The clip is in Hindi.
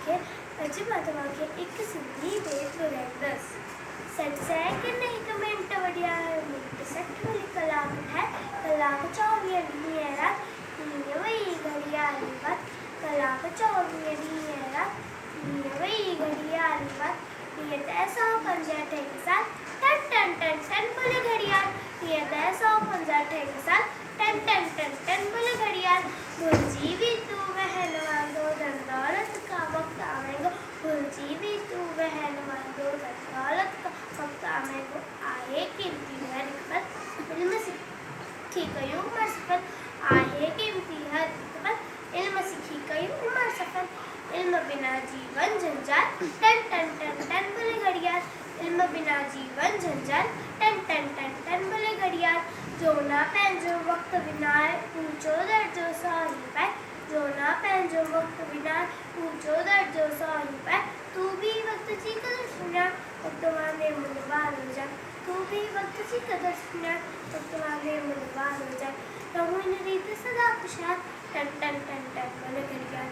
वाक्य अजिबात वाक्य एक सिंधी वेद बरस सच है कि नहीं कमेंट वड़िया मिनट सठ वाली कलाक है कलाक 24 नहीं है रात नींद वही घड़ियाली बात कलाक 24 नहीं है रात नींद वही घड़ियाली बात नियत ऐसा पंजा ठेक साथ टन टन टन टन बोले घड़ियाल नियत ऐसा पंजा ठेक साथ टन टन टन टन बोले घड़ियाल भुलजी भी तू बहन वांगो धन दौलत का वक्त आवेगा भुलजी भी तू बहन वांगो धन दौलत का वक्त आवेगा आए कीमती है रिकबत इल्म सीखी कयूं उमर सफल आए कीमती है रिकबत इल्म सीखी कयूं उमर सफल इल्म बिना जीवन जंजाल टन टन टन टन बोले घड़ियाल इल्म बिना जीवन जंजाल टन टन टन टन बोले घड़ियाल जो ना पंहिंजो वक्त बिना पूछो दर्जो सही पाए जो ना पंहिंजो वक्त बिना पूछो दर्जो सही पाए तू भी वक्त जी कदर सुना वक्त वाले मुनवार हो जा तू भी वक्त जी कदर सुना वक्त वाले मुनवार हो जा रहूं इन रीत सदा खुशहाल टन टन टन टन बोले घड़ियाल।